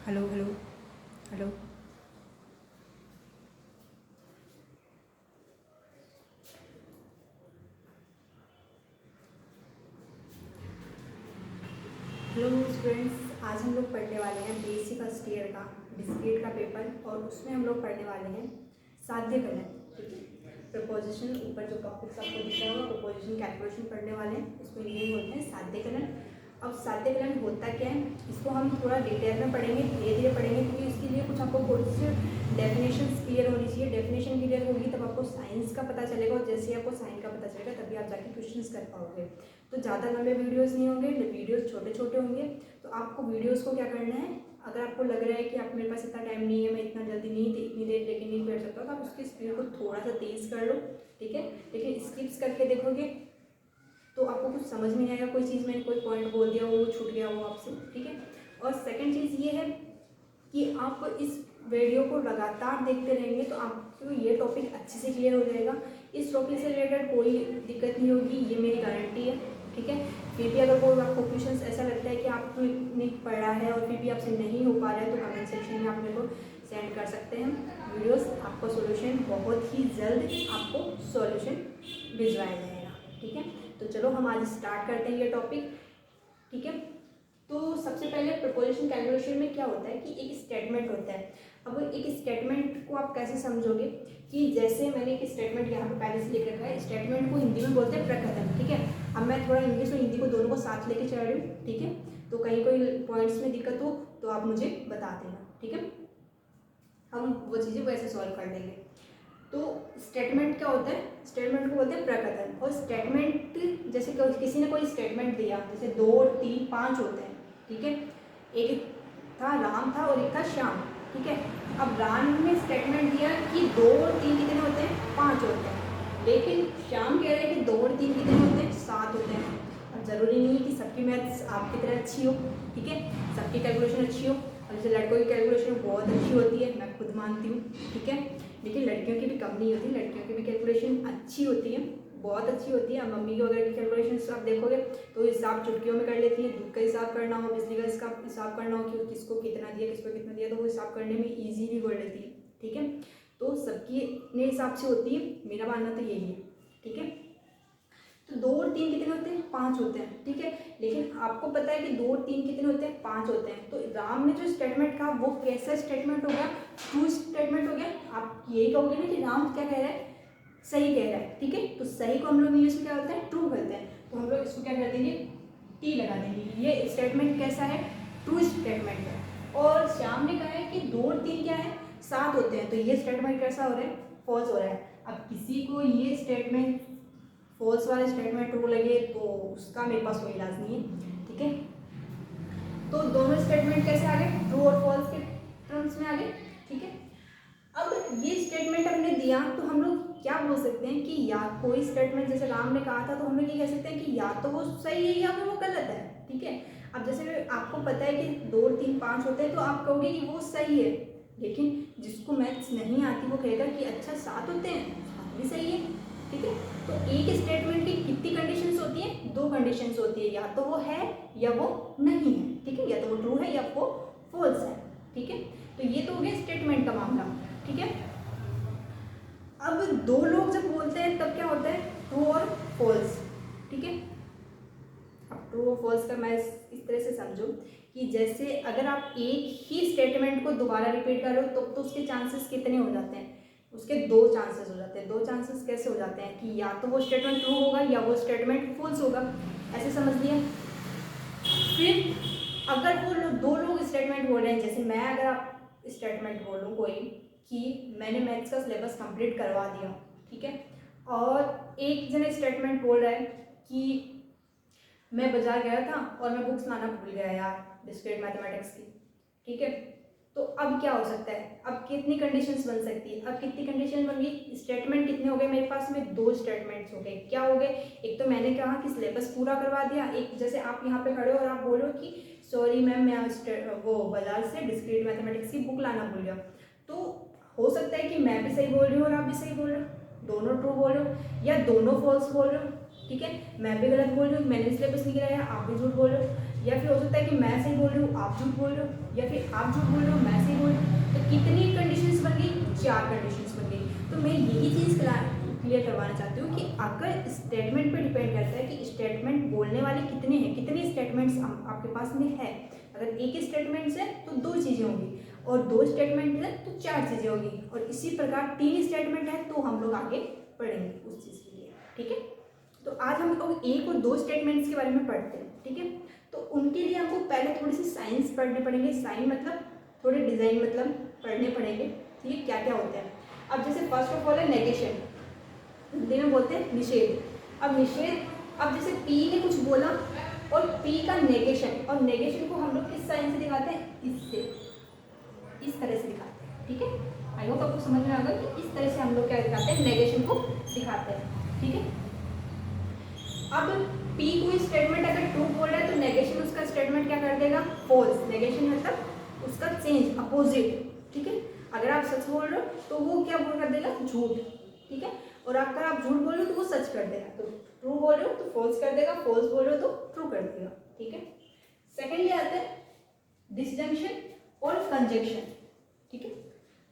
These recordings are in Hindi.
Hello hello hello. Hello students, आज हम लोग पढ़ने वाले हैं बेसिक फर्स्ट ईयर का डिस्क्रीट का पेपर और उसमें हम लोग पढ़ने वाले हैं साध्य कलन। ठीक है, प्रपोजिशन ऊपर जो टॉपिक्स आपको दिख रहा होगा प्रपोजिशन कैलकुलेशन पढ़ने वाले हैं। इसको इंग्लिश बोलते हैं साध्य कलन। अब साध्य कलन होता क्या है इसको हम थोड़ा डिटेल में पढ़ेंगे, धीरे धीरे पढ़ेंगे, क्योंकि इसके लिए कुछ आपको कुछ डेफिनेशन क्लियर होनी चाहिए। डेफिनेशन क्लियर होगी तब आपको साइंस का पता चलेगा और जैसे आपको साइंस का पता चलेगा तभी आप जाके क्वेश्चंस कर पाओगे। तो ज़्यादा लंबे वीडियोस नहीं होंगे, वीडियोस छोटे छोटे होंगे। तो आपको वीडियोस को क्या करना है, अगर आपको लग रहा है कि आप मेरे पास इतना टाइम नहीं है, मैं इतना जल्दी नहीं इतनी देर लेके नहीं बैठ सकता, तो आप उसकी स्पीड को थोड़ा सा तेज़ कर लो। ठीक है, लेकिन स्किप्स करके देखोगे तो आपको कुछ समझ नहीं आएगा, कोई चीज़ मैंने कोई पॉइंट बोल दिया वो छूट गया वो आपसे। ठीक है, और सेकंड चीज़ ये है कि आप इस वीडियो को लगातार देखते रहेंगे तो आपको ये टॉपिक अच्छे से क्लियर हो जाएगा। इस टॉपिक से रिलेटेड कोई दिक्कत नहीं होगी, ये मेरी गारंटी है। ठीक है, फिर भी अगर कोई आपको क्वेश्चन ऐसा लगता है कि आपने पढ़ा है और फिर भी आपसे नहीं हो पा रहा है तो कमेंट सेक्शन में आप मेरे को सेंड कर सकते हैं वीडियोस। आपको सॉल्यूशन बहुत ही जल्द आपको सॉल्यूशन भिजवाया जाएगा। ठीक है, तो चलो हम आज स्टार्ट करते हैं ये टॉपिक। ठीक है, तो सबसे पहले प्रपोजिशन कैलकुलेशन में क्या होता है कि एक स्टेटमेंट होता है। अब एक स्टेटमेंट को आप कैसे समझोगे कि जैसे मैंने एक स्टेटमेंट यहाँ पे पहले से लिख रखा है, स्टेटमेंट को हिंदी में बोलते हैं प्रकथन। ठीक है, अब मैं थोड़ा इंग्लिश और हिंदी को दोनों को साथ लेके चल रही हूँ। ठीक है, तो कहीं कोई पॉइंट्स में दिक्कत हो तो आप मुझे बता देना। ठीक है, हम वो चीज़ें वैसे सॉल्व कर लेंगे। तो स्टेटमेंट क्या होता है, स्टेटमेंट को बोलते हैं प्रकथन। और स्टेटमेंट जैसे किसी ने कोई स्टेटमेंट दिया, जैसे 2 3 5 होते हैं। ठीक है, एक था राम था और एक था श्याम। ठीक है, अब राम ने स्टेटमेंट दिया कि 2 और 3 कितने होते हैं, 5 होते हैं, लेकिन श्याम कह रहे हैं कि 2 और 3 कितने होते हैं, 7 होते हैं। अब ज़रूरी नहीं है कि सबकी मैथ्स आपकी तरह अच्छी हो। ठीक है, सबकी कैलकुलेशन अच्छी हो। अब जैसे लड़कों की कैलकुलेशन बहुत अच्छी होती है, मैं खुद मानती हूँ। ठीक है, लेकिन लड़कियों की भी कम नहीं होती, लड़कियों की भी कैलकुलेशन अच्छी होती है, बहुत अच्छी होती है। अब मम्मी की वगैरह की कैलकुलेशन आप देखोगे तो हिसाब चुटकियों में कर लेती है। दूध का हिसाब करना हो, बिजली का हिसाब करना हो कि किसको कितना दिया किसको कितना दिया, तो वो हिसाब करने में ईजीली कर लेती है। ठीक है, तो सबकी अपने हिसाब से होती है, मेरा मानना तो यही है। ठीक है, तो 2 और 3 कितने होते हैं, 5 होते हैं। ठीक है, लेकिन आपको पता है कि 2 और 3 कितने होते हैं, 5 होते हैं। तो राम ने जो स्टेटमेंट कहा वो कैसा स्टेटमेंट हो गया, ट्रू स्टेटमेंट हो गया। आप यही कहोगे ना कि राम क्या कह रहा है, सही कह रहा है। ठीक है, तो सही को हम लोग इंग्लिश में क्या होता है, ट्रू बोलते हैं। तो हम लोग इसको क्या कर देंगे, टी लगा देंगे। ये स्टेटमेंट कैसा है, ट्रू स्टेटमेंट है। और श्याम ने कहा है कि 2 और 3 क्या है, 7 होते हैं, तो ये स्टेटमेंट कैसा हो रहा है, फॉल्स हो रहा है। अब किसी को ये स्टेटमेंट फॉल्स वाले स्टेटमेंट ट्रू लगे तो उसका मेरे पास कोई इलाज नहीं है। ठीक है, तो दोनों स्टेटमेंट कैसे आ गए, ट्रू और फॉल्स के टर्म्स में आ गए। ठीक है, अब ये स्टेटमेंट हमने दिया तो हम लोग क्या बोल सकते हैं कि या कोई स्टेटमेंट जैसे राम ने कहा था तो हम लोग ये कह सकते हैं कि या तो वो सही है या फिर वो गलत है। ठीक है, अब जैसे आपको पता है कि 2 3 5 होते हैं तो आप कहोगे कि वो सही है, लेकिन जिसको मैथ्स नहीं आती वो कहेगा कि अच्छा 7 होते हैं, 7 भी सही है। ठीक है, तो एक स्टेटमेंट की कितनी कंडीशंस होती हैं, 2 कंडीशंस होती है, या तो वो है या वो नहीं है। ठीक है, या तो वो ट्रू है या वो फॉल्स है। ठीक है, तो ये तो हो गया स्टेटमेंट का मामला। ठीक है, अब 2 लोग जब बोलते हैं तब क्या होता है, ट्रू और फॉल्स। ठीक है, अब ट्रू और फॉल्स का मैं इस तरह से समझो कि जैसे अगर आप एक ही स्टेटमेंट को दोबारा रिपीट कर रहे हो तो उसके चांसेस कितने हो जाते हैं, उसके 2 चांसेस हो जाते हैं। 2 चांसेस कैसे हो जाते हैं कि या तो वो स्टेटमेंट ट्रू होगा या वो स्टेटमेंट फॉल्स होगा, ऐसे समझ लिया। फिर अगर वो 2 लोग स्टेटमेंट बोल रहे हैं, जैसे मैं अगर आप स्टेटमेंट बोलूँ कोई कि मैंने मैथ्स का सिलेबस कंप्लीट करवा दिया। ठीक है, और एक जन स्टेटमेंट बोल रहा है कि मैं बाजार गया था और मैं बुक्स लाना भूल गया यार डिस्क्रीट मैथमेटिक्स की। ठीक है, तो अब क्या हो सकता है, अब कितनी कंडीशंस बन सकती है, अब कितनी कंडीशन बन गई, स्टेटमेंट कितने हो गए मेरे पास में, 2 स्टेटमेंट्स हो गए। क्या हो गए, एक तो मैंने कहा कि सिलेबस पूरा करवा दिया, एक जैसे आप यहाँ पे खड़े हो और आप बोलो कि सॉरी मैम मैं वो बाजार से डिस्क्रीट मैथमेटिक्स की बुक लाना भूल गया। तो हो सकता है कि मैं भी सही बोल रही हूँ और आप भी सही बोल रहे हो, दोनों ट्रू बोल रहे हो या दोनों फॉल्स बोल रहे हो। ठीक है, मैं भी गलत बोल रही हूँ, मैंने सिलेबस नहीं गिराया, आप भी झूठ बोल रहे हो। या फिर हो सकता है कि मैं सही बोल रही हूँ आप झूठ बोल रहे हो, या फिर आप झूठ बोल रहे हो मैं सही बोल रही हूँ। तो कितनी कंडीशंस बन गई, 4 कंडीशंस बन गई। तो मैं यही चीज़ क्लियर करवाना चाहती हूँ कि अगर स्टेटमेंट पे डिपेंड करता है कि स्टेटमेंट बोलने वाले कितने हैं, कितने स्टेटमेंट्स आपके पास में है। अगर एक स्टेटमेंट्स है तो 2 चीज़ें होंगी, और 2 स्टेटमेंट है तो 4 चीज़ें होंगी, और इसी प्रकार 3 स्टेटमेंट है तो हम लोग आगे पढ़ेंगे उस चीज़ के लिए। ठीक है, तो आज हम लोग 1 और 2 स्टेटमेंट्स के बारे में पढ़ते हैं। ठीक है, तो उनके लिए हमको पहले थोड़ी सी साइंस पढ़ने पड़ेंगे। साइन मतलब थोड़े डिज़ाइन मतलब पढ़ने पड़ेंगे। ठीक है, क्या क्या होता है। अब जैसे फर्स्ट ऑफ ऑल है नेगेशन, हिंदी में बोलते हैं निषेध। अब निषेध, अब जैसे पी ने कुछ बोला और पी का नेगेशन, और नेगेशन को हम लोग किस साइन से दिखाते हैं, इससे, इस तरह से दिखाते हैं। ठीक है, आई होप आपको समझ में आ गया कि इस तरह से हम लोग क्या दिखाते हैं, नेगेशन को दिखाते हैं। ठीक है, अब पी कोई स्टेटमेंट अगर ट्रू बोल रहा है तो नेगेशन उसका स्टेटमेंट क्या कर देगा, फॉल्स। नेगेशन मतलब उसका चेंज, अपोजिट। ठीक है, अगर आप सच बोल रहे हो तो वो क्या बोल कर देगा, झूठ। ठीक है, और अगर आप झूठ बोल रहे हो तो वो सच कर देगा। तो ट्रू बोल रहे हो तो फॉल्स कर देगा, फॉल्स बोल रहे हो तो ट्रू कर देगा। ठीक है, सेकेंडली आते हैं डिसजंक्शन और कंजंक्शन। ठीक है,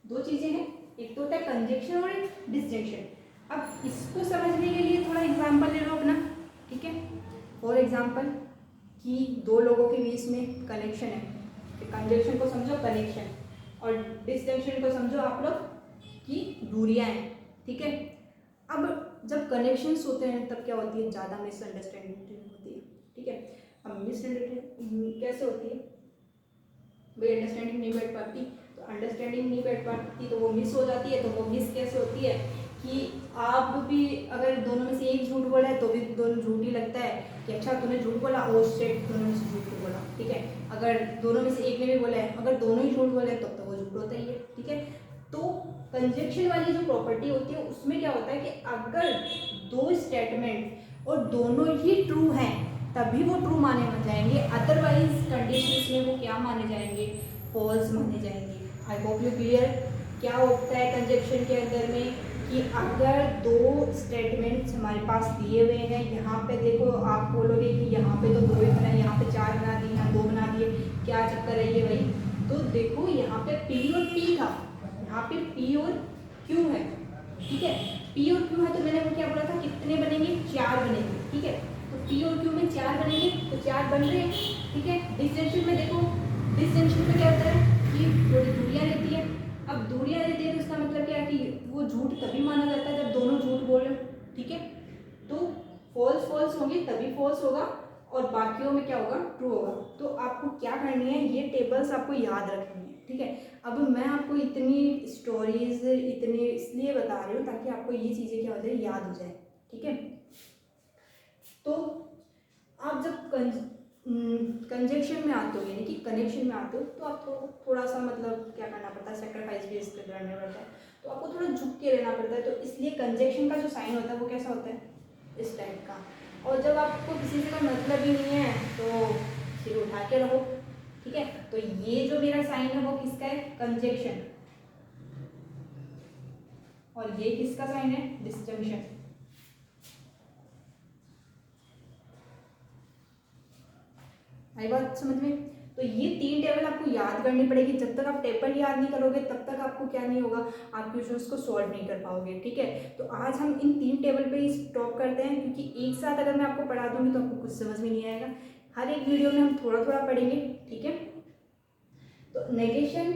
2 चीजें हैं, एक तो होता है कंजंक्शन और एक डिसजंक्शन। अब इसको समझने के लिए थोड़ा एग्जाम्पल ले लो अपना। ठीक है, फॉर एग्जाम्पल कि 2 लोगों के बीच में कनेक्शन है। कंजंक्शन को समझो कनेक्शन, और डिसजंक्शन को समझो आप लोग कि दूरियां हैं। ठीक है, अब जब कनेक्शंस होते हैं तब क्या होती है, ज़्यादा मिसअंडरस्टैंडिंग होती है। ठीक है, अब मिसअंडरस्टैंडिंग कैसे होती है भाई, अंडरस्टैंडिंग नहीं बैठ पाती, तो अंडरस्टैंडिंग नहीं बैठ पाती तो वो मिस हो जाती है। तो वो मिस कैसे होती है कि आप भी अगर दोनों में से एक झूठ बोला है तो भी दोनों झूठ ही लगता है कि अच्छा तूने झूठ बोला, ओ शिट दोनों में से झूठ बोला। ठीक है, अगर दोनों में से एक ने भी बोला है, अगर दोनों ही झूठ बोले तो वो झूठ होता ही है। ठीक है, तो कंजंक्शन वाली जो प्रॉपर्टी होती है उसमें क्या होता है कि अगर 2 स्टेटमेंट और दोनों ही ट्रू हैं तभी वो ट्रू माने जाएंगे, अदरवाइज कंडीशंस में वो क्या माने जाएंगे, फॉल्स माने जाएंगे। I hope you clear. क्या होता है कंजंक्शन के अंदर में कि अगर 2 स्टेटमेंट्स हमारे पास दिए हुए हैं, यहाँ पे देखो आप बोलोगे कि यहाँ पे तो 2 ही बना, यहाँ पे 4 बना दिए, यहाँ 2 बना दिए, क्या चक्कर है ये भाई। तो देखो यहाँ पे P और P था, यहाँ पे P और Q है। ठीक है, P और Q है तो मैंने वो क्या बोला था, कितने बनेंगे, 4 बनेंगे। ठीक है, तो P और Q में 4 बनेंगे तो 4 बन रहे हैं। ठीक है, डिसजंक्शन में देखो, डिसजंक्शन में क्या होता है कि थोड़ी दूरियां रहती है। अब दूरियां रहती है तो इसका मतलब क्या है कि वो झूठ तभी माना जाता है जब दोनों झूठ बोल रहे हो। ठीक है, तो फॉल्स फॉल्स होंगे तभी फॉल्स होगा, और बाकियों में क्या होगा, ट्रू होगा। तो आपको क्या करनी है, ये टेबल्स आपको याद रखनी है। ठीक है, अब मैं आपको इतनी स्टोरीज इतने इसलिए बता रही हूँ ताकि आपको ये चीज़ें क्या हो जाए, याद हो जाए। ठीक है, तो आप जब कंजंक्शन में आते हो यानी कि कनेक्शन में आते हो तो आपको थोड़ा सा मतलब क्या करना पड़ता है, सेक्रीफाइस भी इसके करना पड़ता है, तो आपको थोड़ा झुक के रहना पड़ता है। तो इसलिए कंजंक्शन का जो साइन होता है वो कैसा होता है, इस टाइप का। और जब आपको किसी से का मतलब ही नहीं है तो सिर उठा के रहो। ठीक है, तो ये जो मेरा साइन है वो किसका है, कंजंक्शन, और ये किसका साइन है, डिसजंक्शन। आई बात समझ में। तो ये 3 टेबल आपको याद करनी पड़ेगी। जब तक आप टेबल याद नहीं करोगे तब तक आपको क्या नहीं होगा, आप क्वेश्चंस को सॉल्व नहीं कर पाओगे। ठीक है, तो आज हम इन 3 टेबल पे ही स्टॉप करते हैं, क्योंकि एक साथ अगर मैं आपको पढ़ा दूंगी तो आपको कुछ समझ में नहीं आएगा। हर एक वीडियो में हम थोड़ा थोड़ा पढ़ेंगे। ठीक है, तो नेगेशन,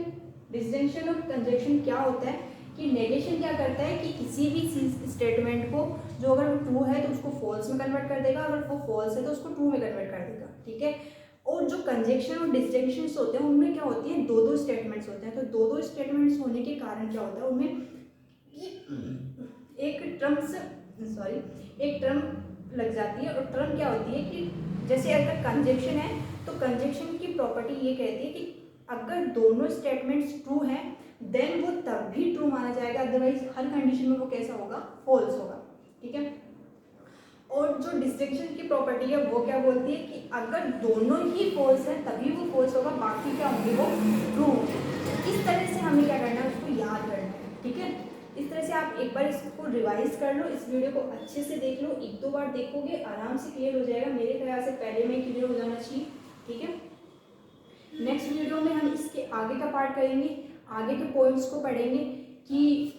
डिसजंक्शन और कंजंक्शन क्या होता है कि नेगेशन क्या करता है कि किसी भी स्टेटमेंट को जो अगर ट्रू है तो उसको फॉल्स में कन्वर्ट कर देगा, अगर वो फॉल्स है तो उसको ट्रू में कन्वर्ट कर देगा। ठीक है, और जो कंजंक्शन और डिसजंक्शन होते हैं उनमें क्या होती है, 2-2 स्टेटमेंट्स होते हैं। तो 2-2 स्टेटमेंट्स होने के कारण क्या होता है, उनमें एक टर्म लग जाती है। और टर्म क्या होती है कि जैसे अगर कंजंक्शन है तो कंजंक्शन की प्रॉपर्टी ये कहती है कि अगर दोनों स्टेटमेंट्स ट्रू हैं देन वो तब भी ट्रू माना जाएगा, अदरवाइज हर कंडीशन में वो कैसा होगा, फॉल्स होगा। ठीक है, और जो डिस्टिंक्शन की प्रॉपर्टी है वो क्या बोलती है कि अगर दोनों ही फॉल्स हैं तभी वो फॉल्स होगा, बाकी क्या होंगे, वो ट्रू होंगे। इस तरह से हमें क्या करना है, उसको याद करना है। ठीक है, इस तरह से आप एक बार इसको रिवाइज कर लो, इस वीडियो को अच्छे से देख लो, 1-2 बार देखोगे आराम से क्लियर हो जाएगा। मेरे ख्याल से पहले में क्लियर हो जाना चाहिए। ठीक है। नेक्स्ट वीडियो में हम इसके आगे का पार्ट करेंगे, आगे के पॉइंट्स को पढ़ेंगे कि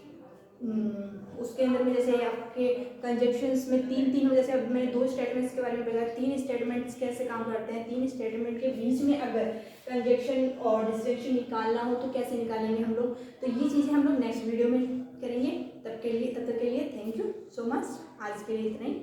उसके अंदर में जैसे आपके कंजक्शंस में तीन जैसे अब मैंने 2 स्टेटमेंट्स के बारे में बताया, 3 स्टेटमेंट्स कैसे काम करते हैं, 3 स्टेटमेंट के बीच में अगर कंजक्शन और डिस्टिंक्शन निकालना हो तो कैसे निकालेंगे हम लोग। तो ये चीज़ें हम लोग नेक्स्ट वीडियो में करेंगे। तब तक के लिए थैंक यू सो मच। आज के लिए इतना ही।